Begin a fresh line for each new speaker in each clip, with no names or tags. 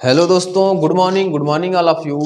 Hello दोस्तों, good morning all of you.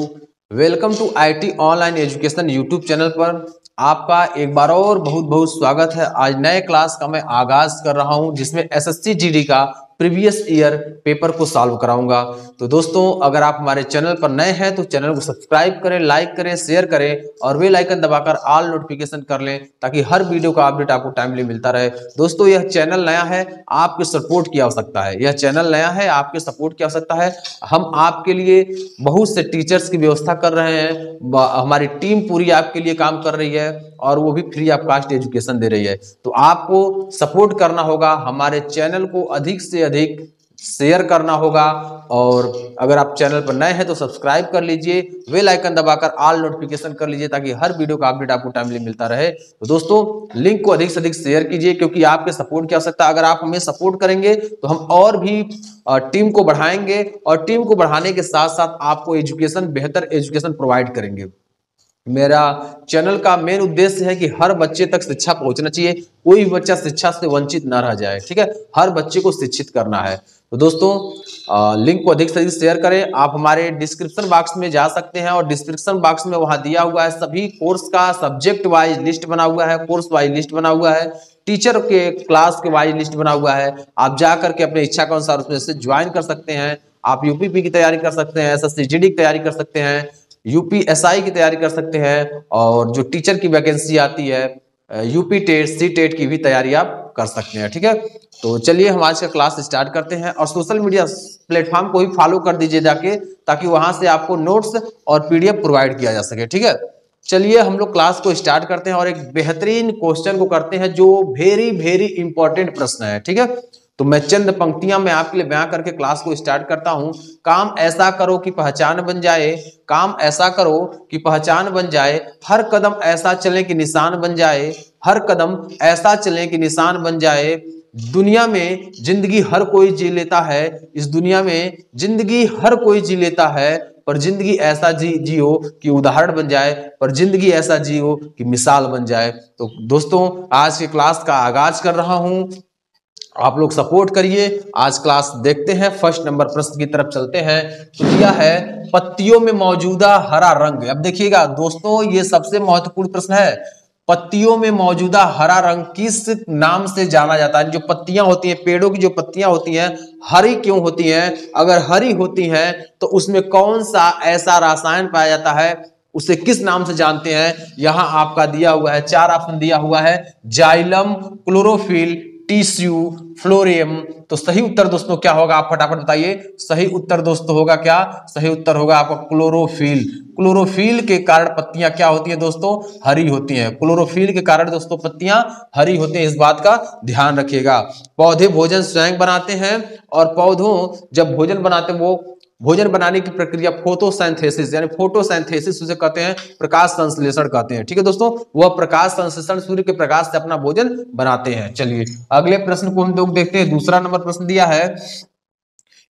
Welcome to IT online education YouTube channel पर आपका एक बार और बहुत बहुत स्वागत है। आज नए क्लास का मैं आगाज कर रहा हूं जिसमें एसएससी जीडी का प्रीवियस ईयर पेपर को सॉल्व कराऊंगा। तो दोस्तों, अगर आप हमारे चैनल पर नए हैं तो चैनल को सब्सक्राइब करें, लाइक करें, शेयर करें और बेल आइकन दबाकर ऑल नोटिफिकेशन कर लें ताकि हर वीडियो का अपडेट आपको टाइमली मिलता रहे। दोस्तों, यह चैनल नया है, आपके सपोर्ट की आवश्यकता है। यह चैनल नया है, आपके सपोर्ट की आवश्यकता है। हम आपके लिए बहुत से टीचर्स की व्यवस्था कर रहे हैं, हमारी टीम पूरी आपके लिए काम कर रही है और वो भी फ्री ऑफ कॉस्ट एजुकेशन दे रही है। तो आपको सपोर्ट करना होगा, हमारे चैनल को अधिक से अधिक शेयर करना होगा और अगर आप चैनल पर नए हैं तो सब्सक्राइब कर लीजिए, बेल आइकन दबाकर ऑल नोटिफिकेशन कर लीजिए ताकि हर वीडियो का अपडेट आपको टाइमली मिलता रहे। तो दोस्तों, लिंक को अधिक से अधिक शेयर कीजिए क्योंकि आपके सपोर्ट की आवश्यकता। अगर आप हमें सपोर्ट करेंगे तो हम और भी टीम को बढ़ाएंगे और टीम को बढ़ाने के साथ साथ आपको बेहतर एजुकेशन प्रोवाइड करेंगे। मेरा चैनल का मेन उद्देश्य है कि हर बच्चे तक शिक्षा पहुंचना चाहिए, कोई भी बच्चा शिक्षा से वंचित ना रह जाए। ठीक है, हर बच्चे को शिक्षित करना है। तो दोस्तों, लिंक को अधिक से अधिक शेयर करें। आप हमारे डिस्क्रिप्शन बॉक्स में जा सकते हैं और डिस्क्रिप्शन बॉक्स में वहां दिया हुआ है सभी कोर्स का सब्जेक्ट वाइज लिस्ट बना हुआ है, कोर्स वाइज लिस्ट बना हुआ है, टीचर के क्लास के वाइज लिस्ट बना हुआ है। आप जाकर के अपने इच्छा के अनुसार उसमें से ज्वाइन कर सकते हैं। आप यूपीपी की तैयारी कर सकते हैं, एसएससी जीडी की तैयारी कर सकते हैं, यूपीएसआई की तैयारी कर सकते हैं और जो टीचर की वैकेंसी आती है यूपी टेट सी टेट की भी तैयारी आप कर सकते हैं। ठीक है, तो चलिए हम आज का क्लास स्टार्ट करते हैं और सोशल मीडिया प्लेटफॉर्म को भी फॉलो कर दीजिए जाके, ताकि वहां से आपको नोट्स और पीडीएफ प्रोवाइड किया जा सके। ठीक है, चलिए हम लोग क्लास को स्टार्ट करते हैं और एक बेहतरीन क्वेश्चन को करते हैं जो वेरी वेरी इंपॉर्टेंट प्रश्न है। ठीक है, तो मैं चंद पंक्तियां मैं आपके लिए बयां करके क्लास को स्टार्ट करता हूं। काम ऐसा करो कि पहचान बन जाए, काम ऐसा करो कि पहचान बन जाए, हर कदम ऐसा चले कि निशान बन जाए, हर कदम ऐसा चले कि निशान बन जाए। दुनिया में जिंदगी हर कोई जी लेता है, इस दुनिया में जिंदगी हर कोई जी लेता है, पर जिंदगी ऐसा जियो कि उदाहरण बन जाए, पर जिंदगी ऐसा जियो कि मिसाल बन जाए। तो दोस्तों, आज के क्लास का आगाज कर रहा हूं, आप लोग सपोर्ट करिए। आज क्लास देखते हैं, फर्स्ट नंबर प्रश्न की तरफ चलते हैं। तो दिया है पत्तियों में मौजूदा हरा रंग। अब देखिएगा दोस्तों, ये सबसे महत्वपूर्ण प्रश्न है। पत्तियों में मौजूदा हरा रंग किस नाम से जाना जाता है? जो पत्तियां होती हैं, पेड़ों की जो पत्तियां होती हैं, हरी क्यों होती हैं? अगर हरी होती हैं तो उसमें कौन सा ऐसा रसायन पाया जाता है, उसे किस नाम से जानते हैं? यहां आपका दिया हुआ है, 4 ऑप्शन दिया हुआ है, जाइलम, क्लोरोफिल, टिश्यू, फ्लोरियम। तो सही उत्तर दोस्तों क्या होगा, आप फटाफट बताइए। सही उत्तर दोस्तों होगा क्या? सही उत्तर होगा आपका क्लोरोफिल। क्लोरोफिल के कारण पत्तियां क्या होती हैं दोस्तों? हरी होती हैं। क्लोरोफिल के कारण दोस्तों पत्तियां हरी होती हैं, इस बात का ध्यान रखिएगा। पौधे भोजन स्वयं बनाते हैं और पौधों जब भोजन बनाते हैं, वो भोजन बनाने की प्रक्रिया फोटोसिंथेसिस, यानी फोटोसिंथेसिस उसे कहते हैं, प्रकाश संश्लेषण कहते हैं। ठीक है दोस्तों, वह प्रकाश संश्लेषण सूर्य के प्रकाश से अपना भोजन बनाते हैं। चलिए अगले प्रश्न को हम लोग देखते हैं। दूसरा नंबर प्रश्न दिया है,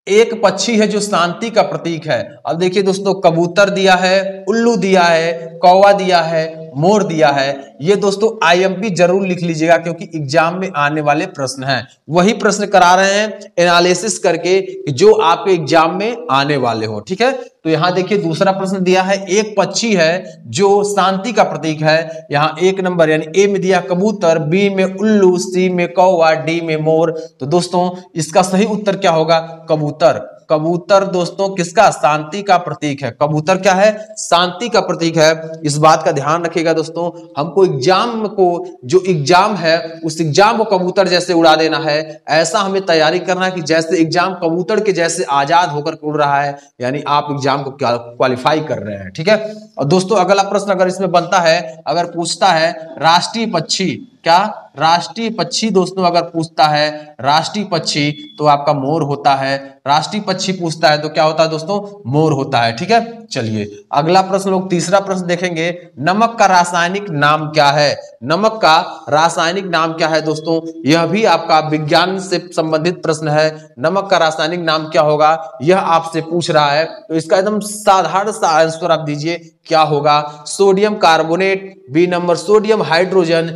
एक पक्षी है जो शांति का प्रतीक है। अब देखिए दोस्तों, कबूतर दिया है, उल्लू दिया है, कौवा दिया है, मोर दिया है। ये दोस्तों आईएमपी जरूर लिख लीजिएगा क्योंकि एग्जाम में आने वाले प्रश्न हैं। वही प्रश्न करा रहे हैं एनालिसिस करके जो आपके एग्जाम में आने वाले हो। ठीक है, तो यहां देखिए दूसरा प्रश्न दिया है, एक पक्षी है जो शांति का प्रतीक है। यहां 1 नंबर यानी ए में दिया कबूतर, बी में उल्लू, सी में कौवा, डी में मोर। तो दोस्तों इसका सही उत्तर क्या होगा? कबूतर। कबूतर दोस्तों किसका? शांति का प्रतीक है। कबूतर क्या है? शांति का प्रतीक है। इस बात का ध्यान रखिएगा दोस्तों, हमको एग्जाम को, जो एग्जाम है उस एग्जाम को कबूतर जैसे उड़ा देना है। ऐसा हमें तैयारी करना है कि जैसे एग्जाम कबूतर के जैसे आजाद होकर उड़ रहा है, यानी आप एग्जाम को क्वालिफाई कर रहे हैं। ठीक है, और दोस्तों अगला प्रश्न अगर इसमें बनता है, अगर पूछता है राष्ट्रीय पक्षी, क्या राष्ट्रीय पक्षी दोस्तों अगर पूछता है राष्ट्रीय पक्षी तो आपका मोर होता है। राष्ट्रीय पक्षी पूछता है तो क्या होता है दोस्तों? मोर होता है। ठीक है, चलिए अगला प्रश्न लोग तीसरा प्रश्न देखेंगे। नमक का रासायनिक नाम क्या है? नमक का रासायनिक नाम क्या है दोस्तों? यह भी आपका विज्ञान से संबंधित प्रश्न है। नमक का रासायनिक नाम क्या होगा, यह आपसे पूछ रहा है। तो इसका एकदम साधारण सा आंसर आप दीजिए, क्या होगा? Sodium carbonate, B number sodium hydrogen,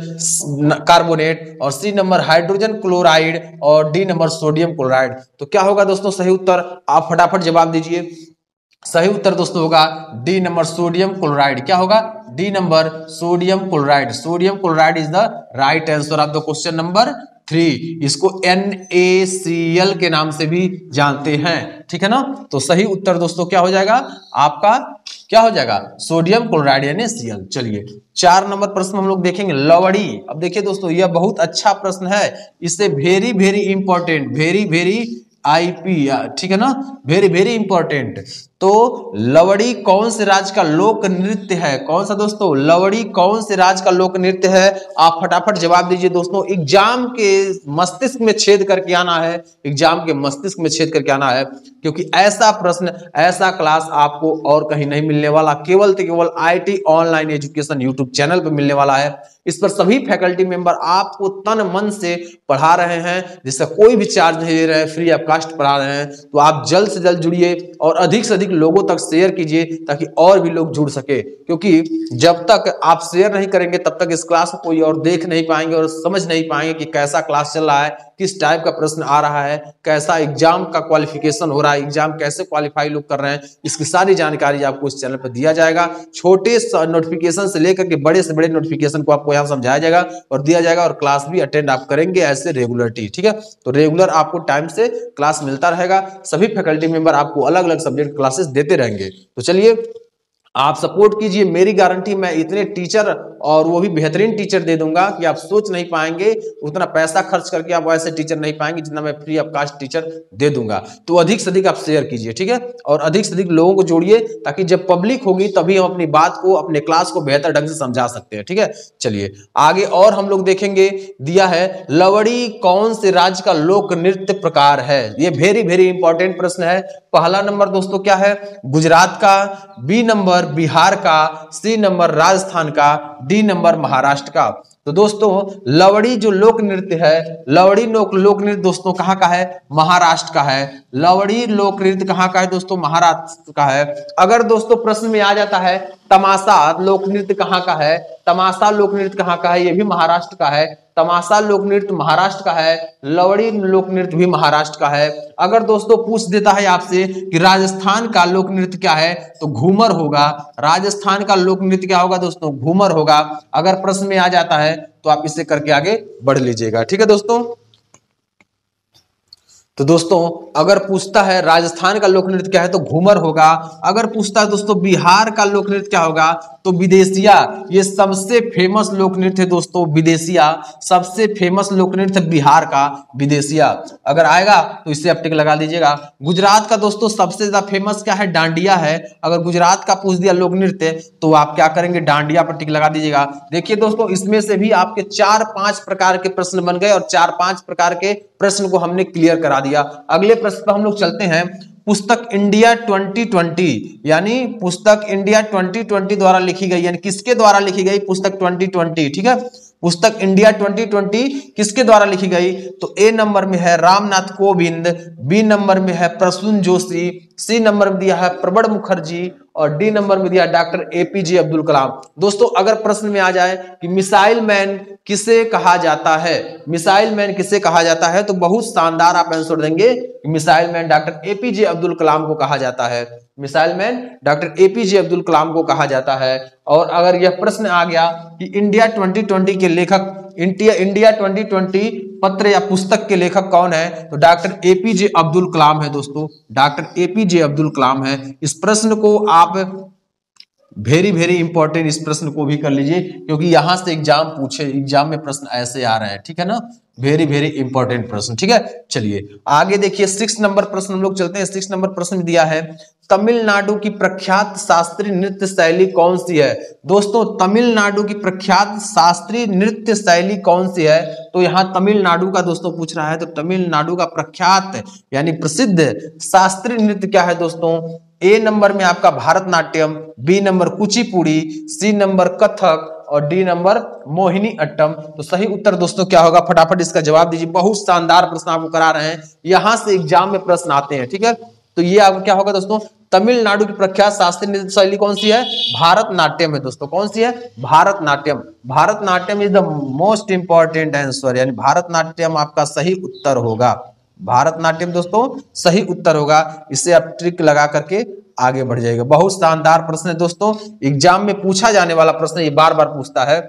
carbonate, और सी नंबर हाइड्रोजन क्लोराइड, और डी नंबर सोडियम क्लोराइड। तो क्या होगा दोस्तों सही उत्तर? आप फटाफट जवाब दीजिए। सही उत्तर दोस्तों होगा डी नंबर सोडियम क्लोराइड। क्या होगा? D number sodium chloride. Sodium chloride is the right answer of the question number 3। इसको NaCl के नाम से भी जानते हैं, ठीक है ना। तो सही उत्तर दोस्तों क्या हो जाएगा आपका? क्या हो जाएगा? सोडियम क्लोराइड यानी Cl। चलिए 4 नंबर प्रश्न हम लोग देखेंगे, लवड़ी। अब देखिए दोस्तों यह बहुत अच्छा प्रश्न है, इससे very very important, very very IP, ठीक है ना, वेरी वेरी इंपॉर्टेंट। तो लवड़ी कौन से राज्य का लोक नृत्य है? कौन सा दोस्तों? लवड़ी कौन से राज्य का लोक नृत्य है? आप फटाफट जवाब दीजिए दोस्तों। एग्जाम के मस्तिष्क में छेद करके आना है, एग्जाम के मस्तिष्क में छेद करके आना है, क्योंकि ऐसा प्रश्न, ऐसा क्लास आपको और कहीं नहीं मिलने वाला, केवल तो केवल IT online education YouTube channel पर मिलने वाला है। इस पर सभी फैकल्टी मेंबर आपको तन मन से पढ़ा रहे हैं, जिसका कोई भी चार्ज नहीं ले रहे हैं, फ्री ऑफ कॉस्ट पढ़ा रहे हैं। तो आप जल्द से जल्द जुड़िए और अधिक से अधिक लोगों तक शेयर कीजिए, ताकि और भी लोग जुड़ सके, क्योंकि जब तक आप शेयर नहीं करेंगे तब तक इस क्लास को कोई और देख नहीं पाएंगे और समझ नहीं पाएंगे कि कैसा क्लास चल रहा है, किस टाइप का प्रश्न आ रहा है, कैसा एग्जाम का क्वालिफिकेशन हो रहा है, एग्जाम कैसे क्वालिफाई लोग कर रहे हैं। इसकी सारी जानकारी आपको इस चैनल पर दिया जाएगा। छोटे नोटिफिकेशन से लेकर के बड़े नोटिफिकेशन को आपको यहाँ समझाया जाएगा और दिया जाएगा, और क्लास भी अटेंड आप करेंगे ऐसे रेगुलरिटी, ठीक है। तो रेगुलर आपको टाइम से क्लास मिलता रहेगा। सभी फैकल्टी मेंबर आपको अलग अलग सब्जेक्ट क्लासेस देते रहेंगे। तो चलिए आप सपोर्ट कीजिए, मेरी गारंटी मैं इतने टीचर और वो भी बेहतरीन टीचर दे दूंगा कि आप सोच नहीं पाएंगे, उतना पैसा खर्च करके आप वैसे टीचर नहीं पाएंगे जितना मैं फ्री ऑफ कॉस्ट टीचर दे दूंगा। तो अधिक से अधिक आप शेयर कीजिए, ठीक है, और अधिक से अधिक लोगों को जोड़िए, ताकि जब पब्लिक होगी तभी हम अपनी बात को, अपने क्लास को बेहतर ढंग से समझा सकते हैं, ठीक है। चलिए आगे और हम लोग देखेंगे, दिया है लवड़ी कौन से राज्य का लोक नृत्य प्रकार है? ये वेरी वेरी इंपॉर्टेंट प्रश्न है। पहला नंबर दोस्तों क्या है? गुजरात का, बी नंबर बिहार का, सी नंबर राजस्थान का, डी नंबर महाराष्ट्र का। तो दोस्तों लवड़ी जो लोक नृत्य है, लवड़ी लोक नृत्य दोस्तों कहां का है? महाराष्ट्र का है। लवड़ी लोक नृत्य कहां का है दोस्तों? महाराष्ट्र का है। अगर दोस्तों प्रश्न में आ जाता है तमाशा लोक नृत्य कहां का है, तमाशा लोक नृत्य कहां का है, ये भी महाराष्ट्र का है। तमाशा लोक नृत्य महाराष्ट्र का है, लवड़ी लोक नृत्य भी महाराष्ट्र का है। अगर दोस्तों पूछ देता है आपसे कि राजस्थान का लोक नृत्य क्या है, तो घूमर होगा। राजस्थान का लोक नृत्य क्या होगा दोस्तों? घूमर होगा। अगर प्रश्न में आ जाता है तो आप इसे करके आगे बढ़ लीजिएगा, ठीक है दोस्तों। तो दोस्तों अगर पूछता है राजस्थान का लोक नृत्य क्या है, तो घूमर होगा। अगर पूछता है दोस्तों बिहार का लोक नृत्य क्या होगा, तो विदेशिया। ये सबसे फेमस लोक नृत्य है दोस्तों, विदेशिया सबसे फेमस लोक नृत्य बिहार का, विदेशिया। अगर आएगा तो इससे आप टिक लगा दीजिएगा। गुजरात का दोस्तों सबसे ज्यादा फेमस क्या है? डांडिया है। अगर गुजरात का पूछ दिया लोक नृत्य तो आप क्या करेंगे? डांडिया पर टिक लगा दीजिएगा। देखिए दोस्तों इसमें से भी आपके 4-5 प्रकार के प्रश्न बन गए और 4-5 प्रकार के प्रश्न को हमने क्लियर करा दिया। अगले प्रश्न पर हम लोग चलते हैं। पुस्तक इंडिया 2020, यानी पुस्तक इंडिया 2020 द्वारा लिखी गई, यानी किसके द्वारा लिखी गई पुस्तक 2020, ठीक है। पुस्तक इंडिया 2020 किसके द्वारा लिखी गई? तो ए नंबर में है रामनाथ कोविंद, बी नंबर में है प्रसून जोशी, सी नंबर में दिया है प्रणब मुखर्जी, और डी नंबर में दिया डॉक्टर APJ अब्दुल कलाम। दोस्तों अगर प्रश्न में आ जाए कि मिसाइल मैन किसे कहा जाता है, मिसाइल मैन किसे कहा जाता है, तो बहुत शानदार आप आंसर देंगे कि missile man doctor APJ Abdul Kalam को कहा जाता है। Missile man doctor APJ Abdul Kalam को कहा जाता है। और अगर यह प्रश्न आ गया कि इंडिया 2020 के लेखक, इंडिया 2020 पत्र या पुस्तक के लेखक कौन है, तो डॉक्टर APJ अब्दुल कलाम है दोस्तों, डॉक्टर APJ अब्दुल कलाम है। इस प्रश्न को आप वेरी वेरी इंपॉर्टेंट, इस प्रश्न को भी कर लीजिए, क्योंकि यहां से एग्जाम में प्रश्न ऐसे आ रहे हैं, ठीक है ना। वेरी वेरी इंपॉर्टेंट प्रश्न, ठीक है। चलिए आगे देखिए 6 नंबर प्रश्न हम लोग चलते हैं। 6 नंबर प्रश्न में दिया है तमिलनाडु की प्रख्यात शास्त्रीय नृत्य शैली कौन सी है? दोस्तों तमिलनाडु की प्रख्यात शास्त्रीय नृत्य शैली कौन सी है? तो यहाँ तमिलनाडु का दोस्तों पूछ रहा है, तो तमिलनाडु का प्रख्यात यानी प्रसिद्ध शास्त्रीय नृत्य क्या है दोस्तों? ए नंबर में आपका Bharatanatyam, B number Kuchipudi, C number Kathak, और डी नंबर मोहिनी अट्टम। तो सही उत्तर दोस्तों क्या होगा? फटाफट इसका जवाब दीजिए। बहुत शानदार प्रश्न आपको करा रहे हैं, यहां से एग्जाम में प्रश्न आते हैं, ठीक है। तो ये आपका क्या होगा दोस्तों? तमिलनाडु की प्रख्यात शास्त्रीय नृत्य शैली कौन सी है? भारतनाट्यम है दोस्तों। कौन सी है? Bharatanatyam. Bharatanatyam is the most important answer, यानी भारतनाट्यम आपका सही उत्तर होगा। भारतनाट्यम दोस्तों सही उत्तर होगा। इससे आप ट्रिक लगा करके आगे बढ़ जाएगा। बहुत शानदार प्रश्न है दोस्तों, एग्जाम में पूछा जाने वाला प्रश्न, ये बार बार पूछता है।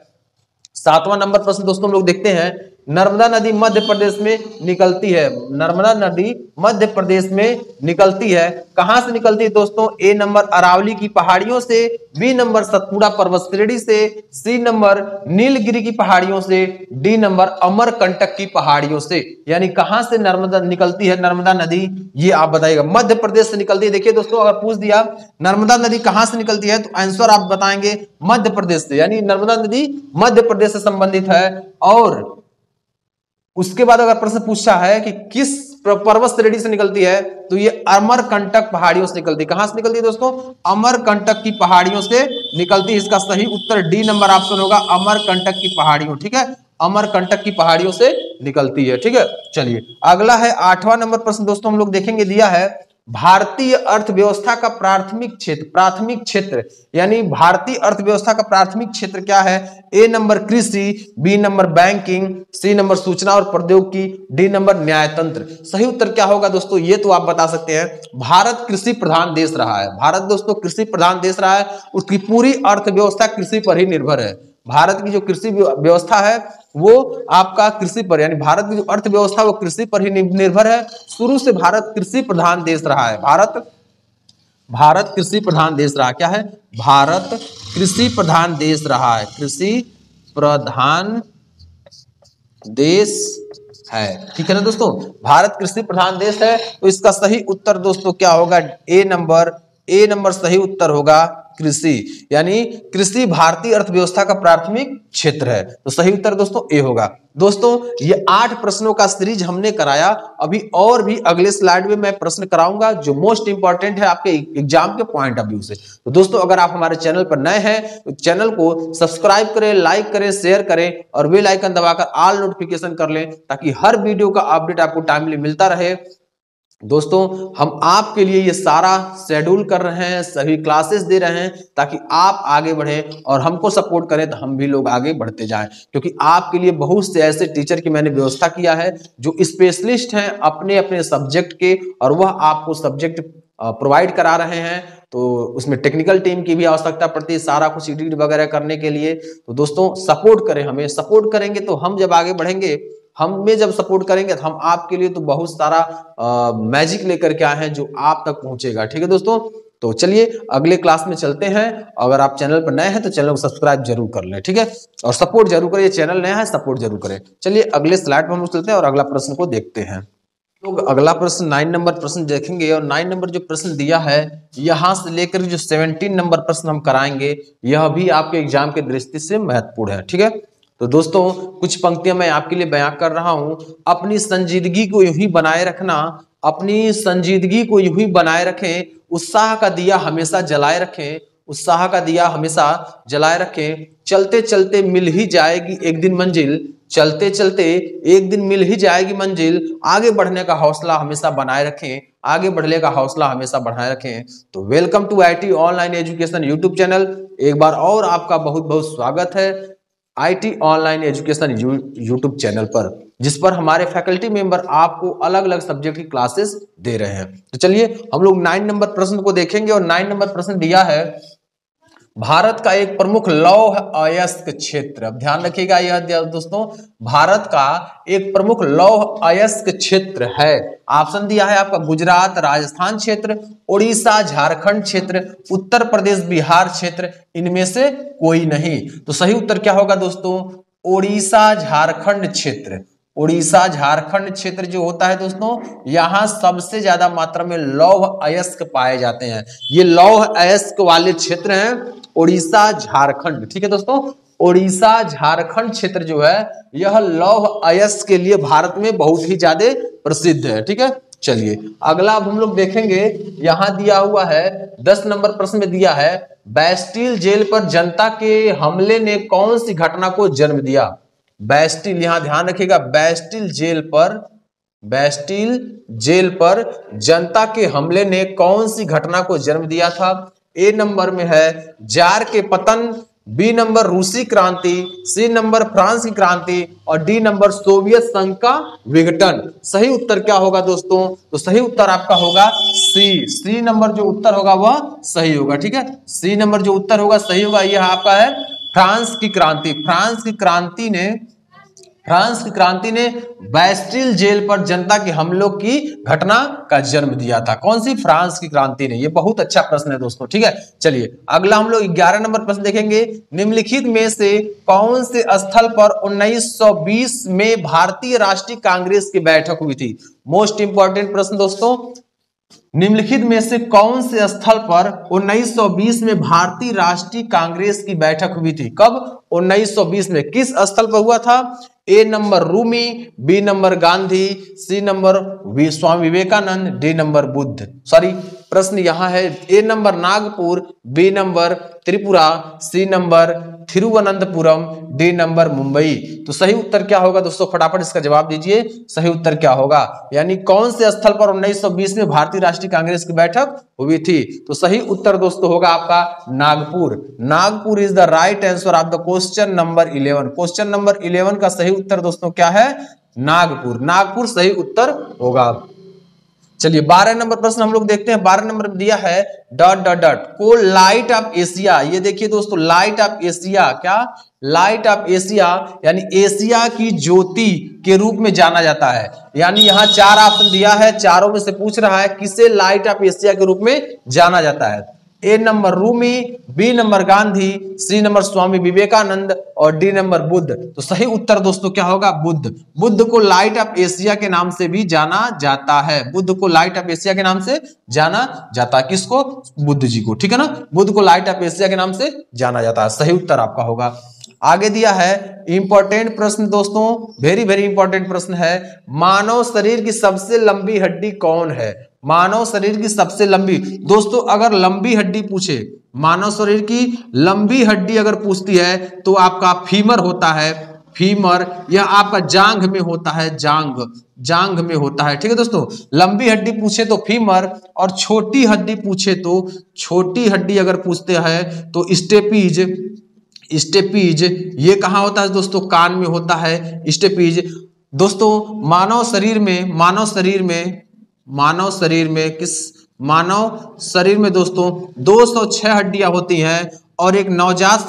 7वां नंबर प्रश्न दोस्तों हम लोग देखते हैं, नर्मदा नदी मध्य प्रदेश में निकलती है। नर्मदा नदी मध्य प्रदेश में निकलती है, कहां से निकलती है दोस्तों? ए नंबर अरावली की पहाड़ियों से, बी नंबर सतपुड़ा पर्वत श्रेणी से, सी नंबर नीलगिरी की पहाड़ियों से, डी नंबर अमरकंटक की पहाड़ियों से। यानी कहां से नर्मदा निकलती है नर्मदा नदी, ये आप बताइएगा। मध्य प्रदेश से निकलती है। देखिए दोस्तों, अगर पूछ दिया नर्मदा नदी कहां से निकलती है तो आंसर आप बताएंगे मध्य प्रदेश से, यानी नर्मदा नदी मध्य प्रदेश से संबंधित है। और उसके बाद अगर प्रश्न पूछा है कि किस पर्वत श्रेणी से निकलती है तो ये अमरकंटक पहाड़ियों से निकलती है। कहां से निकलती है दोस्तों? अमरकंटक की पहाड़ियों से निकलती है। इसका सही उत्तर डी नंबर ऑप्शन होगा, अमरकंटक की पहाड़ियों। ठीक है, अमरकंटक की पहाड़ियों से निकलती है। ठीक है, चलिए अगला है 8वां नंबर प्रश्न दोस्तों हम लोग देखेंगे। दिया है भारतीय अर्थव्यवस्था का प्राथमिक क्षेत्र। प्राथमिक क्षेत्र यानी भारतीय अर्थव्यवस्था का प्राथमिक क्षेत्र क्या है? ए नंबर कृषि, B number banking, C number सूचना और प्रौद्योगिकी, डी नंबर न्यायतंत्र। सही उत्तर क्या होगा दोस्तों? ये तो आप बता सकते हैं, भारत कृषि प्रधान देश रहा है। भारत दोस्तों कृषि प्रधान देश रहा है, उसकी पूरी अर्थव्यवस्था कृषि पर ही निर्भर है। भारत की जो कृषि व्यवस्था है वो आपका कृषि पर, यानी भारत की जो अर्थव्यवस्था वो कृषि पर ही निर्भर है। शुरू से भारत कृषि प्रधान देश रहा है। भारत कृषि प्रधान देश रहा। क्या है? भारत कृषि प्रधान देश रहा है। कृषि प्रधान देश है। ठीक है ना दोस्तों, भारत कृषि प्रधान देश है। तो इसका सही उत्तर दोस्तों क्या होगा? ए नंबर सही उत्तर होगा कृषि, यानी कृषि भारतीय अर्थव्यवस्था का प्राथमिक क्षेत्र है। तो सही उत्तर दोस्तों ए होगा। दोस्तों ये 8 प्रश्नों का सीरीज हमने कराया। अभी और भी अगले स्लाइड में मैं प्रश्न कराऊंगा जो मोस्ट इंपॉर्टेंट है आपके एग्जाम के पॉइंट ऑफ व्यू से। तो दोस्तों अगर आप हमारे चैनल पर नए हैं तो चैनल को सब्सक्राइब करें, लाइक करें, शेयर करें और बेल आइकन दबाकर ऑल नोटिफिकेशन कर लें ताकि हर वीडियो का अपडेट आपको टाइमली मिलता रहे। दोस्तों हम आपके लिए ये सारा शेड्यूल कर रहे हैं, सभी क्लासेस दे रहे हैं ताकि आप आगे बढ़ें और हमको सपोर्ट करें तो हम भी लोग आगे बढ़ते जाएं। क्योंकि आपके लिए बहुत से ऐसे टीचर की मैंने व्यवस्था किया है जो स्पेशलिस्ट हैं अपने अपने सब्जेक्ट के, और वह आपको सब्जेक्ट प्रोवाइड करा रहे हैं। तो उसमें टेक्निकल टीम की भी आवश्यकता पड़ती है सारा कुछ एडिट वगैरह करने के लिए। तो दोस्तों सपोर्ट करें, हमें सपोर्ट करेंगे तो हम जब आगे बढ़ेंगे, हमें जब सपोर्ट करेंगे तो हम आपके लिए तो बहुत सारा मैजिक लेकर के आए हैं जो आप तक पहुंचेगा। ठीक है दोस्तों, तो चलिए अगले क्लास में चलते हैं। अगर आप चैनल पर नए हैं तो चैनल को सब्सक्राइब जरूर कर लें। ठीक है, और सपोर्ट जरूर करें। चैनल नया है, सपोर्ट जरूर करें। चलिए अगले स्लाइड पर हम लोग चलते हैं और अगला प्रश्न को देखते हैं। लोग अगला प्रश्न 9 नंबर प्रश्न देखेंगे और 9 नंबर जो प्रश्न दिया है यहां से लेकर जो 17 नंबर प्रश्न हम कराएंगे यह भी आपके एग्जाम के दृष्टि से महत्वपूर्ण है। ठीक है, तो दोस्तों कुछ पंक्तियां मैं आपके लिए बयां कर रहा हूं। अपनी संजीदगी को यूं ही बनाए रखना, अपनी संजीदगी को यूं ही बनाए रखें, उत्साह का दिया हमेशा जलाए रखें, उत्साह का दिया हमेशा जलाए रखें। चलते चलते मिल ही जाएगी एक दिन मंजिल, चलते चलते एक दिन मिल ही जाएगी मंजिल। आगे बढ़ने का हौसला हमेशा बनाए रखें, आगे बढ़ने का हौसला हमेशा बढ़ाए रखें। तो welcome to IT online education YouTube channel. एक बार और आपका बहुत बहुत स्वागत है IT online education YouTube channel पर, जिस पर हमारे फैकल्टी मेंबर आपको अलग अलग सब्जेक्ट की क्लासेस दे रहे हैं। तो चलिए हम लोग 9 नंबर प्रश्न को देखेंगे और 9 नंबर प्रश्न दिया है भारत का एक प्रमुख लौह अयस्क क्षेत्र। अब ध्यान रखिएगा यह दोस्तों, भारत का एक प्रमुख लौह अयस्क क्षेत्र है। ऑप्शन दिया है आपका गुजरात राजस्थान क्षेत्र, उड़ीसा झारखंड क्षेत्र, उत्तर प्रदेश बिहार क्षेत्र, इनमें से कोई नहीं। तो सही उत्तर क्या होगा दोस्तों? उड़ीसा झारखंड क्षेत्र। उड़ीसा झारखंड क्षेत्र जो होता है दोस्तों, यहां सबसे ज्यादा मात्रा में लौह अयस्क पाए जाते हैं। ये लौह अयस्क वाले क्षेत्र हैं उड़ीसा झारखंड। ठीक है दोस्तों, उड़ीसा झारखंड क्षेत्र जो है यह लौह अयस्क के लिए भारत में बहुत ही ज्यादा प्रसिद्ध है। ठीक है, चलिए अगला अब हम लोग देखेंगे। यहां दिया हुआ है 10 नंबर प्रश्न में दिया है बैस्टिल जेल पर जनता के हमले ने कौन सी घटना को जन्म दिया? बैस्टिल, यहां ध्यान रखिएगा, बैस्टिल जेल पर बेस्टिल जेल पर जनता के हमले ने कौन सी घटना को जन्म दिया था? ए नंबर में है जार के पतन, बी नंबर रूसी क्रांति, सी नंबर फ्रांस की क्रांति और डी नंबर सोवियत संघ का विघटन। सही उत्तर क्या होगा दोस्तों? तो सही उत्तर आपका होगा सी नंबर जो उत्तर होगा वह सही होगा। ठीक है, सी नंबर जो उत्तर होगा सही होगा। यह आपका है फ्रांस की क्रांति। फ्रांस की क्रांति ने बेस्टिल जेल पर जनता के हमलों की घटना का जन्म दिया था। कौन सी? फ्रांस की क्रांति ने। ये बहुत अच्छा प्रश्न है दोस्तों। ठीक है, चलिए अगला हम लोग 11 नंबर प्रश्न देखेंगे। निम्नलिखित में से कौन से स्थल पर 1920 में भारतीय राष्ट्रीय कांग्रेस की बैठक हुई थी? मोस्ट इंपॉर्टेंट प्रश्न दोस्तों। निम्नलिखित में से कौन से स्थल पर 1920 में भारतीय राष्ट्रीय कांग्रेस की बैठक हुई थी? कब? 1920 में। किस स्थल पर हुआ था? A number Rumi, B number Gandhi, C number Swami Vivekananda, D number Buddha. Sorry, प्रश्न यहां है A number Nagpur, B number Tripura, C number Thiruvananthapuram, D number Mumbai. तो सही उत्तर क्या होगा दोस्तों? फटाफट इसका जवाब दीजिए। सही उत्तर क्या होगा? यानी कौन से स्थल पर 1920 में भारतीय राष्ट्रीय कांग्रेस की बैठक हुई थी? तो सही उत्तर दोस्तों होगा आपका Nagpur. Nagpur is the right answer of the question number 11। Question number 11 का सही उत्तर दोस्तों क्या है? नागपुर। नागपुर सही उत्तर होगा। चलिए 12 नंबर प्रश्न हम लोग देखते हैं। 12 नंबर दिया है ... को लाइट ऑफ एशिया। ये देखिए दोस्तों, लाइट ऑफ एशिया क्या? लाइट ऑफ एशिया यानी एशिया की ज्योति के रूप में जाना जाता है। यानी यहाँ 4 ऑप्शन दिया है, चारों में से पूछ रहा है किसे लाइट ऑफ एशिया के रूप में जाना जाता है। A number Rumi, B number Gandhi, C number Swami Vivekananda और डी नंबर बुद्ध। तो सही उत्तर दोस्तों क्या होगा? बुद्ध। बुद्ध को लाइट ऑफ एशिया के नाम से भी जाना जाता है। बुद्ध को लाइट ऑफ एशिया के नाम से जाना जाता है। किसको? बुद्ध जी को। ठीक है ना, बुद्ध को लाइट ऑफ एशिया के नाम से जाना जाता है। सही उत्तर आपका होगा। आगे दिया है इंपॉर्टेंट प्रश्न दोस्तों, वेरी वेरी इंपॉर्टेंट प्रश्न है। मानव शरीर की सबसे लंबी हड्डी कौन है? मानव शरीर की सबसे लंबी, दोस्तों अगर लंबी हड्डी पूछे, मानव शरीर की लंबी हड्डी अगर पूछती है तो आपका फीमर होता है। फीमर यह आपका जांघ में होता है, जांघ में होता है। ठीक है दोस्तों, लंबी हड्डी पूछे तो फीमर और छोटी हड्डी पूछे तो, छोटी हड्डी अगर पूछते हैं तो स्टेपीज ये कहाँ होता है दोस्तों? कान में होता है स्टेपीज। दोस्तों मानव शरीर में दोस्तों 206 हड्डियां होती हैं और एक नवजात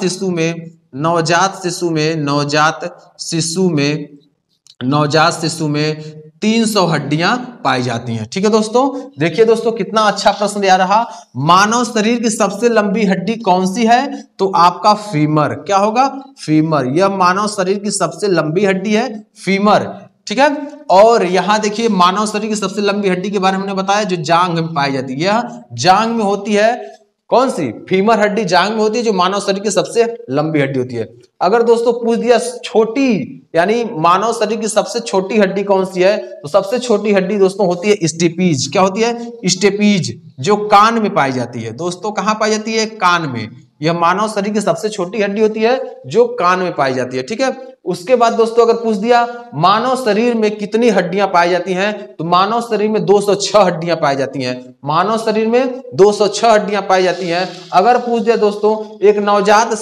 शिशु में 300 हड्डियां पाई जाती हैं। ठीक है दोस्तों, देखिए दोस्तों कितना अच्छा प्रश्न दिया रहा। मानव शरीर की सबसे लंबी हड्डी कौन सी है? तो आपका फीमर। क्या होगा? फीमर। यह मानव शरीर की सबसे लंबी हड्डी है, फीमर। ठीक है, और यहां देखिए मानव शरीर की सबसे लंबी हड्डी के बारे में हमने बताया जो जांघ में पाई जाती है। यह जांघ में होती है। कौन सी? फीमर हड्डी जांघ में होती है, जो मानव शरीर की सबसे लंबी हड्डी होती है। अगर दोस्तों पूछ दिया छोटी, यानी मानव शरीर की सबसे छोटी हड्डी कौन सी है, तो सबसे छोटी हड्डी दोस्तों होती है स्टेपीज। क्या होती है? स्टेपीज, जो कान में पाई जाती है। दोस्तों कहां पाई जाती है? कान में। यह मानव शरीर की सबसे छोटी हड्डी होती है जो कान में पाई जाती है। ठीक है, उसके बाद दोस्तों अगर पूछ दिया मानव शरीर में कितनी हड्डियां पाई जाती हैं, तो मानव शरीर में 206 हड्डियां पाई जाती हैं। मानव शरीर में 206 हड्डियां पाई जाती हैं। अगर पूछ दिया दोस्तों एक नवजात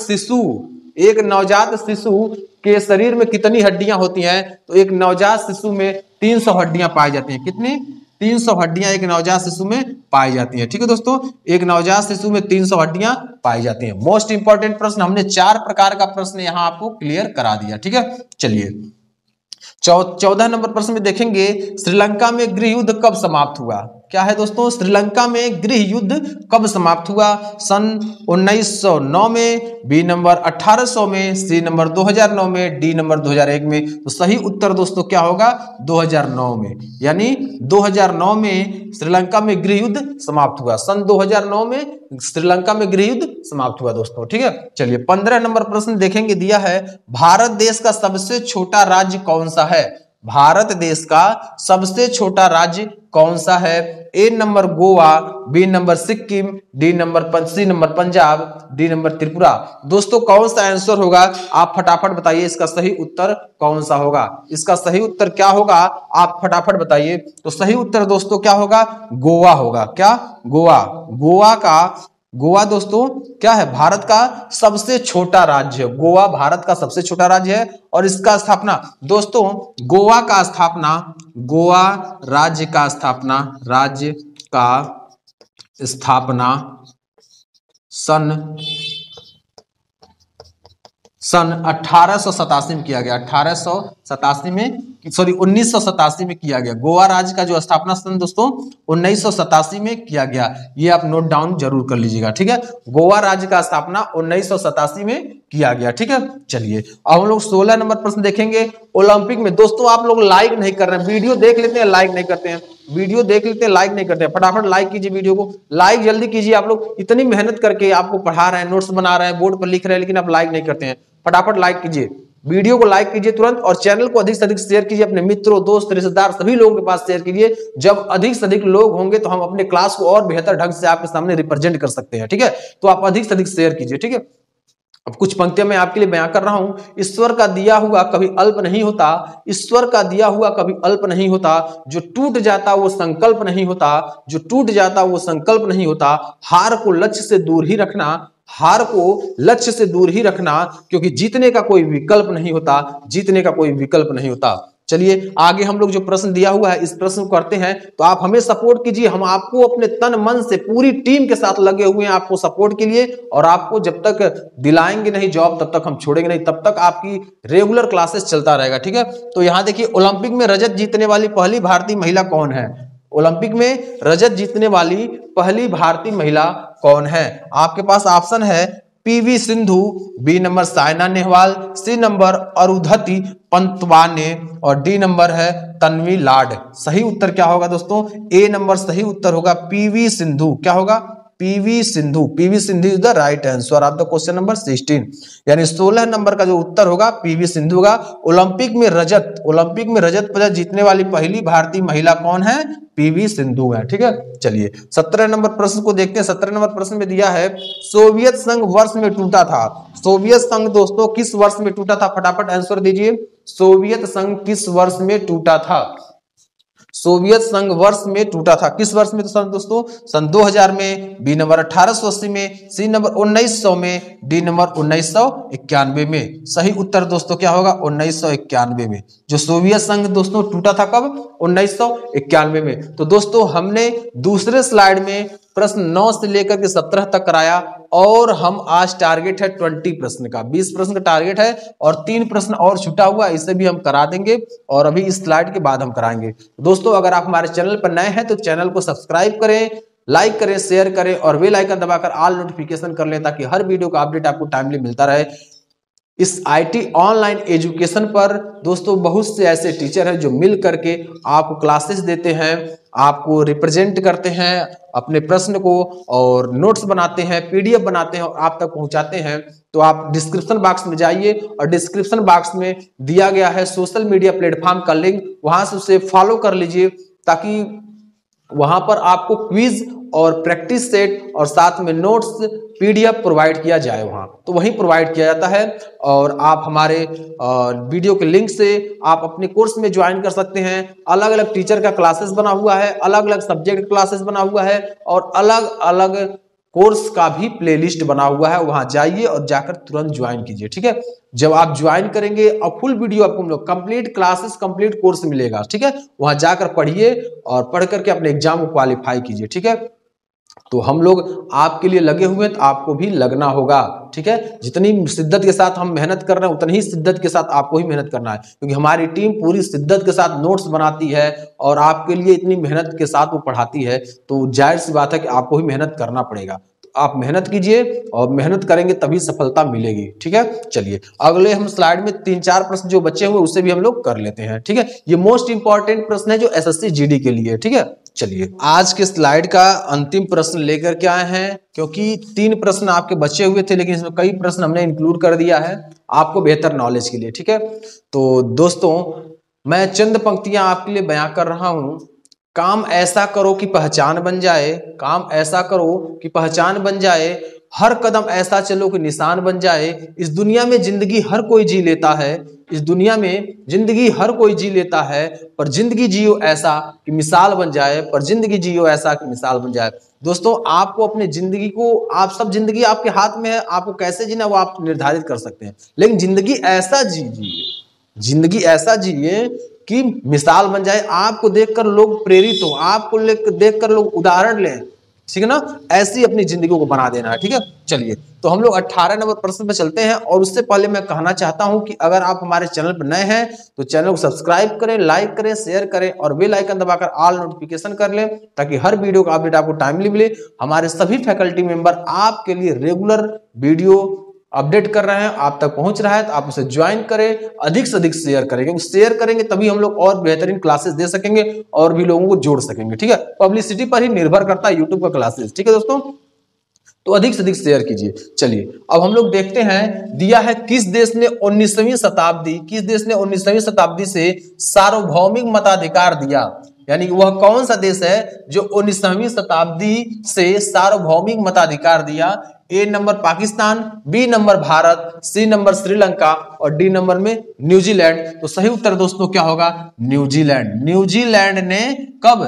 शिशु के शरीर में कितनी हड्डियां होती हैं, तो एक नवजात शिशु में 300 हड्डियां पाई जाती हैं। कितनी? 300 हड्डियां एक नवजात शिशु में पाई जाती हैं। ठीक है दोस्तों, एक नवजात शिशु में 300 हड्डियां पाई जाती हैं। मोस्ट इंपॉर्टेंट प्रश्न, हमने 4 प्रकार का प्रश्न यहां आपको क्लियर करा दिया। ठीक है, चलिए 14 नंबर प्रश्न में देखेंगे, श्रीलंका में गृह युद्ध कब समाप्त हुआ? क्या है दोस्तों? श्रीलंका में गृह युद्ध कब समाप्त हुआ? सन 1909 में, बी नंबर 1800 में, सी नंबर 2009 में, डी नंबर 2001 में। तो सही उत्तर दोस्तों क्या होगा? 2009 में। यानी 2009 में श्रीलंका में गृह युद्ध समाप्त हुआ। सन 2009 में श्रीलंका में गृह युद्ध समाप्त हुआ दोस्तों। ठीक है, चलिए 15 नंबर प्रश्न देखेंगे। दिया है भारत देश का सबसे छोटा राज्य कौन सा है? भारत देश का सबसे छोटा राज्य कौन सा है? A number Goa, B number Sikkim, C number Punjab, D number Tripura. दोस्तों कौन सा आंसर होगा? आप फटाफट बताइए इसका सही उत्तर कौन सा होगा। इसका सही उत्तर क्या होगा? आप फटाफट बताइए। तो सही उत्तर दोस्तों क्या होगा? गोवा होगा। क्या? गोवा। गोवा दोस्तों क्या है? भारत का सबसे छोटा राज्य है। गोवा भारत का सबसे छोटा राज्य है और इसका स्थापना दोस्तों गोवा राज्य का स्थापना सन 1887 में किया गया। 1987 में किया गया। गोवा राज्य का जो स्थापना सन दोस्तों 1987 में किया गया। ये आप नोट डाउन जरूर कर लीजिएगा, ठीक है। गोवा राज्य का स्थापना 1987 में किया गया, ठीक है। चलिए अब हम लोग 16 नंबर प्रश्न देखेंगे। ओलंपिक में दोस्तों आप लोग लाइक नहीं कर रहे हैं, वीडियो देख लेते हैं लाइक नहीं करते हैं, वीडियो देख लेते हैं लाइक नहीं करते हैं। फटाफट लाइक कीजिए, वीडियो को लाइक जल्दी कीजिए। आप लोग इतनी मेहनत करके आपको पढ़ा रहे हैं, नोट्स बना रहे हैं, बोर्ड पर लिख रहे हैं, लेकिन आप लाइक नहीं करते हैं। फटाफट लाइक कीजिए, वीडियो को लाइक कीजिए तुरंत और चैनल को अधिक से अधिक शेयर कीजिए अपने मित्रों, दोस्त, रिश्तेदार सभी लोगों के पास शेयर कीजिए। जब अधिक से अधिक लोग होंगे तो हम अपने क्लास को और बेहतर ढंग से आपके सामने रिप्रेजेंट कर सकते हैं, ठीक है। तो आप अधिक से अधिक शेयर कीजिए, ठीक है। अब कुछ पंक्तियां मैं आपके लिए बयां कर रहा हूं। ईश्वर का दिया हुआ कभी अल्प नहीं होता, ईश्वर का दिया हुआ कभी अल्प नहीं होता, जो टूट जाता वो संकल्प नहीं होता, जो टूट जाता वो संकल्प नहीं होता। हार को लक्ष्य से दूर ही रखना, हार को लक्ष्य से दूर ही रखना, क्योंकि जीतने का कोई विकल्प नहीं होता, जीतने का कोई विकल्प नहीं होता। चलिए आगे हम लोग जो प्रश्न दिया हुआ है इस प्रश्न को करते हैं। तो आप हमें सपोर्ट कीजिए, हम आपको अपने तन मन से पूरी टीम के साथ लगे हुए हैं आपको सपोर्ट के लिए, और आपको जब तक दिलाएंगे नहीं जॉब तब तक हम छोड़ेंगे नहीं, तब तक आपकी रेगुलर क्लासेस चलता रहेगा, ठीक है। तो यहां देखिए ओलंपिक में रजत जीतने वाली पहली भारतीय महिला कौन है? ओलंपिक में रजत जीतने वाली पहली भारतीय महिला कौन है? आपके पास ऑप्शन है PV Sindhu, B number Saina Nehwal, C number Arundhati Pantawane और डी नंबर है तन्वी लाड। सही उत्तर क्या होगा दोस्तों? ए नंबर सही उत्तर होगा पीवी सिंधु। क्या होगा? PV Sindhu. PV Sindhu is the right answer of the question number 16, यानी 16 नंबर का जो उत्तर होगा पीवी सिंधु होगा। ओलंपिक में रजत पदक जीतने वाली पहली भारतीय महिला कौन है? पीवी सिंधु है, ठीक है। चलिए 17 नंबर प्रश्न को देखते हैं। 17 नंबर प्रश्न में दिया है सोवियत संघ वर्ष में टूटा था। सोवियत संघ दोस्तों किस वर्ष में टूटा था? फटाफट आंसर दीजिए। सोवियत संघ किस वर्ष में टूटा था? सोवियत संघ वर्ष में टूटा था किस वर्ष में? तो दोस्तों सन 2000 में, बी नंबर 1880 में, सी नंबर 1900 में, डी नंबर 1991 में। सही उत्तर दोस्तों क्या होगा? 1991 में। जो सोवियत संघ दोस्तों टूटा था कब? 1991 में। तो दोस्तों हमने दूसरे स्लाइड में प्रश्न 9 से लेकर के 17 तक कराया और हम आज टारगेट है 20 प्रश्न का, 20 प्रश्न का टारगेट है और 3 प्रश्न और छूटा हुआ, इसे भी हम करा देंगे और अभी इस स्लाइड के बाद हम कराएंगे। दोस्तों अगर आप हमारे चैनल पर नए हैं तो चैनल को सब्सक्राइब करें, लाइक करें, शेयर करें और बेल आइकन दबाकर ऑल नोटिफिकेशन कर लें ताकि हर वीडियो का अपडेट आपको टाइमली मिलता रहे। इस आईटी ऑनलाइन एजुकेशन पर दोस्तों बहुत से ऐसे टीचर हैं जो मिल करके आपको क्लासेस देते हैं, आपको रिप्रेजेंट करते हैं अपने प्रश्न को और नोट्स बनाते हैं, पीडीएफ बनाते हैं और आप तक पहुंचाते हैं। तो आप डिस्क्रिप्शन बॉक्स में जाइए और डिस्क्रिप्शन बॉक्स में दिया गया है सोशल मीडिया प्लेटफॉर्म का लिंक, वहां से उसे फॉलो कर लीजिए ताकि वहां पर आपको क्विज और प्रैक्टिस सेट और साथ में नोट्स पीडीएफ प्रोवाइड किया जाए, वहां तो वहीं प्रोवाइड किया जाता है। और आप हमारे वीडियो के लिंक से आप अपने कोर्स में ज्वाइन कर सकते हैं। अलग अलग टीचर का क्लासेस बना हुआ है, अलग अलग सब्जेक्ट क्लासेस बना हुआ है और अलग अलग कोर्स का भी प्लेलिस्ट बना हुआ है। वहां जाइए और जाकर तुरंत ज्वाइन कीजिए, ठीक है। जब आप ज्वाइन करेंगे और फुल वीडियो आपको लोग कंप्लीट क्लासेस कंप्लीट कोर्स मिलेगा, ठीक है। वहां जाकर पढ़िए और पढ़ करके अपने एग्जाम को क्वालिफाई कीजिए, ठीक है। तो हम लोग आपके लिए लगे हुए हैं तो आपको भी लगना होगा, ठीक है। जितनी शिद्दत के साथ हम मेहनत कर रहे हैं उतनी ही शिद्दत के साथ आपको ही मेहनत करना है, क्योंकि हमारी टीम पूरी शिद्दत के साथ नोट्स बनाती है और आपके लिए इतनी मेहनत के साथ वो पढ़ाती है, तो जाहिर सी बात है कि आपको ही मेहनत करना पड़ेगा। आप मेहनत कीजिए और मेहनत करेंगे तभी सफलता मिलेगी, ठीक है। चलिए अगले हम स्लाइड में 3-4 प्रश्न जो बचे हुए उसे भी हम लोग कर लेते हैं, ठीक है। ये मोस्ट इंपॉर्टेंट प्रश्न है जो एसएससी जीडी के लिए, ठीक है। चलिए आज के स्लाइड का अंतिम प्रश्न लेकर के आए हैं, क्योंकि 3 प्रश्न आपके बचे हुए थे लेकिन इसमें कई प्रश्न हमने इंक्लूड कर दिया है आपको बेहतर नॉलेज के लिए, ठीक है। तो दोस्तों मैं चंद पंक्तियां आपके लिए बयां कर रहा हूं। काम ऐसा करो कि पहचान बन जाए, काम ऐसा करो कि पहचान बन जाए, हर कदम ऐसा चलो कि निशान बन जाए। इस दुनिया में जिंदगी हर कोई जी लेता है, इस दुनिया में जिंदगी हर कोई जी लेता है, पर जिंदगी जियो ऐसा कि मिसाल बन जाए, पर जिंदगी जियो ऐसा कि मिसाल बन जाए। दोस्तों, आपको अपनी जिंदगी को, आप सब जिंदगी आपके हाथ में है, आपको कैसे जीना वो आप निर्धारित कर सकते हैं, लेकिन जिंदगी ऐसा जिए, जिंदगी ऐसा जिए कि मिसाल बन जाए, आपको देखकर लोग प्रेरित हो, आपको देखकर लोग उदाहरण लें, ठीक है ना। ऐसी अपनी जिंदगी को बना देना है, ठीक है। चलिए, तो हम लोग 18 नंबर प्रश्न पे चलते हैं, और उससे पहले मैं कहना चाहता हूं कि अगर आप हमारे चैनल पर नए हैं तो चैनल को सब्सक्राइब करें, लाइक करें, शेयर करें और बेल आइकन दबाकर ऑल नोटिफिकेशन कर लें, ताकि हर वीडियो का अपडेट आपको टाइमली मिले। हमारे सभी फैकल्टी मेंबर आपके लिए रेगुलर वीडियो अपडेट कर रहे हैं, आप तक पहुंच रहा है, तो आप उसे ज्वाइन करें, अधिक से अधिक शेयर करें, क्योंकि शेयर करेंगे तभी हम लोग और बेहतरीन क्लासेस दे सकेंगे और भी लोगों को जोड़ सकेंगे, ठीक है। पब्लिसिटी पर ही निर्भर करता है यूट्यूब का क्लासेस, ठीक है दोस्तों। तो अधिक से अधिक शेयर कीजिए। चलिए, अब हम लोग देखते हैं, दिया है किस देश ने 19वीं शताब्दी, किस देश ने 19वीं शताब्दी से सार्वभौमिक मताधिकार दिया, यानी वह कौन सा देश है जो 19वीं शताब्दी से सार्वभौमिक मताधिकार दिया। A number Pakistan, B number Bharat, C number Sri Lanka और डी नंबर में न्यूजीलैंड। तो सही उत्तर दोस्तों क्या होगा, न्यूजीलैंड। न्यूजीलैंड ने कब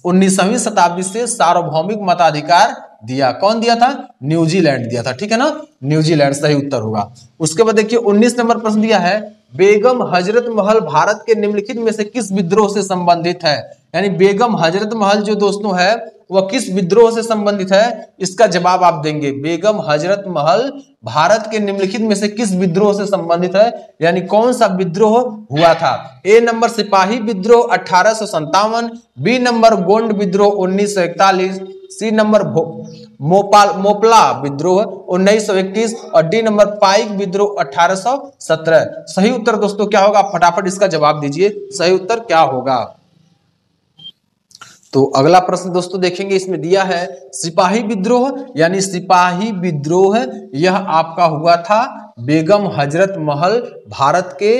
19वीं शताब्दी से सार्वभौमिक मताधिकार दिया, कौन दिया था, न्यूजीलैंड दिया था, ठीक है ना, न्यूजीलैंड सही उत्तर होगा। उसके बाद देखिए 19 नंबर प्रश्न दिया है, बेगम हजरत महल भारत के निम्नलिखित में से किस विद्रोह से संबंधित है, यानी बेगम हजरत महल जो दोस्तों है वह किस विद्रोह से संबंधित है, इसका जवाब आप देंगे। बेगम हजरत महल भारत के निम्नलिखित में से किस विद्रोह से संबंधित है, यानी कौन सा विद्रोह हुआ था। ए नंबर सिपाही विद्रोह 1857, बी नंबर गोंड विद्रोह 1941, सी नंबर मोपला विद्रोह 1921 और डी नंबर पाइक विद्रोह 1817। सही उत्तर दोस्तों क्या होगा, फटाफट इसका जवाब दीजिए, सही उत्तर क्या होगा। तो अगला प्रश्न दोस्तों देखेंगे, इसमें दिया है सिपाही विद्रोह, यानी सिपाही विद्रोह यह आपका हुआ था बेगम हजरत महल भारत के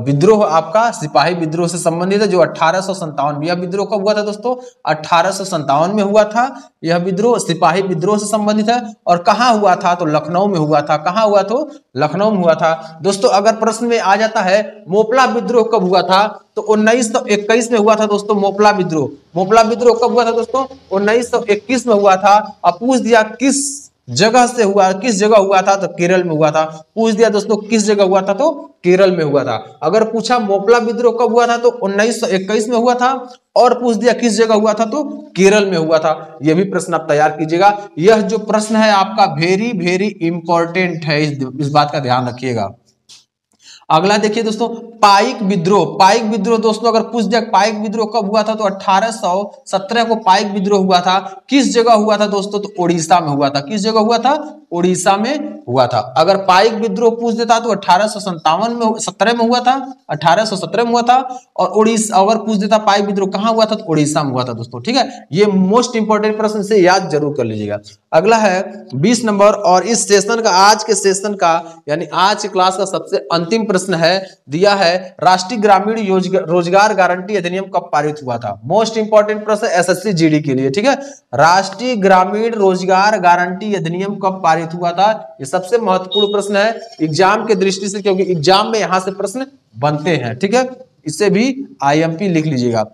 विद्रोह आपका सिपाही विद्रोह से संबंधित है, जो 1857। यह विद्रोह कब हुआ था दोस्तों, 1857 में हुआ था। यह विद्रोह सिपाही विद्रोह से संबंधित है, और कहां हुआ था, तो लखनऊ में हुआ था। कहां हुआ, तो लखनऊ में हुआ था। दोस्तों अगर प्रश्न में आ जाता है मोपला विद्रोह कब हुआ था, तो 1921 में हुआ था दोस्तों मोपला विद्रोह। मोपला विद्रोह कब हुआ था दोस्तों, 1921 में हुआ था। अब पूछ दिया किस जगह से हुआ, किस जगह हुआ था, तो केरल में हुआ था। पूछ दिया दोस्तों किस जगह हुआ था, तो केरल में हुआ था। अगर पूछा मोपला विद्रोह कब हुआ था, तो 1921 में हुआ था, और पूछ दिया किस जगह हुआ था, तो केरल में हुआ था। यह भी प्रश्न आप तैयार कीजिएगा। यह जो प्रश्न है आपका वेरी वेरी इंपॉर्टेंट है, इस बात का ध्यान रखिएगा। अगला देखिए दोस्तों, पाइक विद्रोह। पाइक विद्रोह दोस्तों अगर पूछ दिया पाइक विद्रोह कब हुआ था, तो 1817 को पाइक विद्रोह हुआ था। किस जगह हुआ था दोस्तों, तो उड़ीसा में हुआ था। किस जगह हुआ था, उड़ीसा में हुआ था। अगर पाइक विद्रोह पूछ देता तो 1857 में हुआ था, 1817 में हुआ था। और उड़ीसा अगर पूछ देता पाइक विद्रोह कहां हुआ था, तो उड़ीसा में हुआ था दोस्तों, ठीक है। ये मोस्ट इंपॉर्टेंट प्रश्न से याद जरूर कर लीजिएगा। अगला है 20 नंबर, और इस सेशन का, आज के सेशन का यानी आज की क्लास का सबसे अंतिम प्रश्न है, दिया है राष्ट्रीय ग्रामीण रोजगार गारंटी अधिनियम कब पारित हुआ था। मोस्ट इंपॉर्टेंट प्रश्न एसएससी जीडी के लिए, ठीक है। राष्ट्रीय ग्रामीण रोजगार गारंटी अधिनियम कब पारित हुआ था, ये सबसे महत्वपूर्ण प्रश्न है एग्जाम के दृष्टि से, क्योंकि एग्जाम में यहां से प्रश्न बनते हैं, ठीक है। इसे भी आईएमपी लिख लीजिएगा।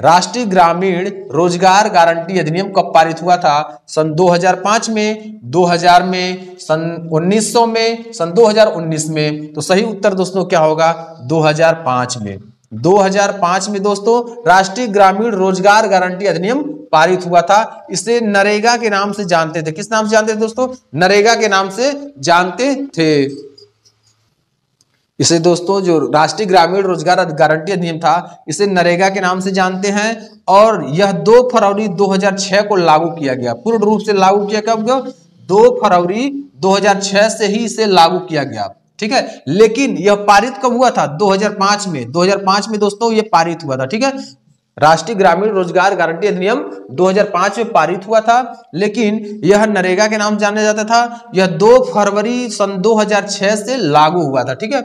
राष्ट्रीय ग्रामीण रोजगार गारंटी अधिनियम कब पारित हुआ था, सन 2005 में, 2000 में, सन 1900 में, सन 2019 में। तो सही उत्तर दोस्तों क्या होगा, 2005 में। 2005 में दोस्तों राष्ट्रीय ग्रामीण रोजगार गारंटी अधिनियम पारित हुआ था। इसे नरेगा के नाम से जानते थे। किस नाम से जानते थे दोस्तों, नरेगा के नाम से जानते थे इसे दोस्तों। जो राष्ट्रीय ग्रामीण रोजगार गारंटी अधिनियम था, इसे नरेगा के नाम से जानते हैं। और यह 2 फरवरी 2006 को लागू किया गया, पूर्ण रूप से लागू किया कब, 2 फरवरी 2006 से ही इसे लागू किया गया, ठीक है। लेकिन यह पारित कब हुआ था, 2005 में। 2005 में दोस्तों यह पारित हुआ था, ठीक है। राष्ट्रीय ग्रामीण रोजगार गारंटी अधिनियम 2005 में पारित हुआ था, लेकिन यह नरेगा के नाम जाना जाता था। यह 2 फरवरी सन 2006 से लागू हुआ था, ठीक है।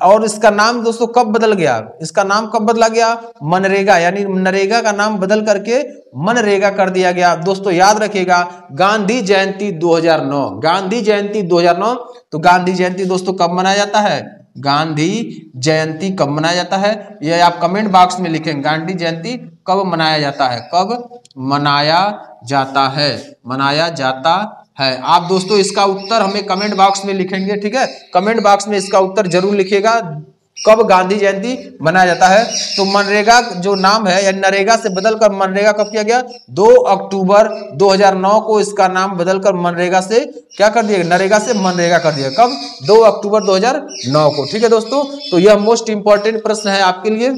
और इसका नाम दोस्तों कब बदल गया, इसका नाम कब बदला गया, मनरेगा, यानी नरेगा का नाम बदल करके मनरेगा कर दिया गया। दोस्तों याद रखिएगा, गांधी जयंती 2009, गांधी जयंती 2009। तो गांधी जयंती दोस्तों कब मनाया जाता है, गांधी जयंती कब मनाया जाता है, यह आप कमेंट बॉक्स में लिखें, गांधी जयंती कब मनाया जाता है, कब मनाया जाता है, मनाया जाता है। आप दोस्तों इसका उत्तर हमें कमेंट बॉक्स में लिखेंगे, ठीक है, कमेंट बॉक्स में इसका उत्तर जरूर लिखिएगा, कब गांधी जयंती मनाया जाता है। तो मनरेगा जो नाम है या नरेगा से बदलकर मनरेगा कब किया गया, 2 अक्टूबर 2009 को इसका नाम बदलकर मनरेगा से क्या कर दिया, नरेगा से मनरेगा कर दिया, कब, 2 अक्टूबर 2009 को। ठीक है दोस्तों, तो यह मोस्ट इंपॉर्टेंट प्रश्न है आपके लिए।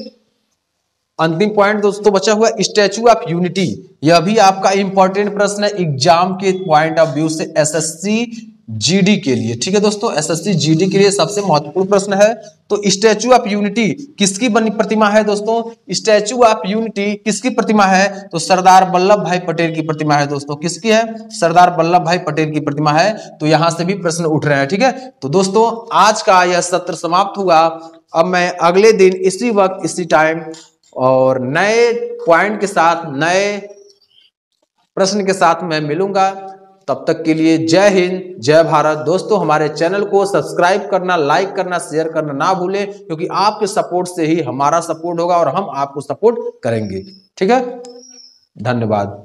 अंतिम पॉइंट दोस्तों बचा हुआ स्टैच्यू ऑफ यूनिटी, यह भी आपका इंपॉर्टेंट प्रश्न है एग्जाम के पॉइंट ऑफ व्यू से, एसएससी जीडी के लिए। ठीक है दोस्तों, एसएससी जीडी के लिए सबसे महत्वपूर्ण प्रश्न है। तो स्टैच्यू ऑफ यूनिटी किसकी बनी प्रतिमा है दोस्तों, स्टैच्यू ऑफ यूनिटी किसकी प्रतिमा है, तो सरदार वल्लभ भाई पटेल की प्रतिमा है दोस्तों। किसकी है, सरदार वल्लभ भाई पटेल की प्रतिमा है। तो यहां से भी प्रश्न उठ रहे हैं। ठीक है, तो दोस्तों आज का यह सत्र समाप्त हुआ। अब मैं अगले दिन इसी वक्त इसी टाइम और नए पॉइंट के साथ, नए प्रश्न के साथ मैं मिलूंगा। तब तक के लिए जय हिंद, जय भारत। दोस्तों हमारे चैनल को सब्सक्राइब करना, लाइक करना, शेयर करना ना भूलें, क्योंकि आपके सपोर्ट से ही हमारा सपोर्ट होगा और हम आपको सपोर्ट करेंगे। ठीक है, धन्यवाद।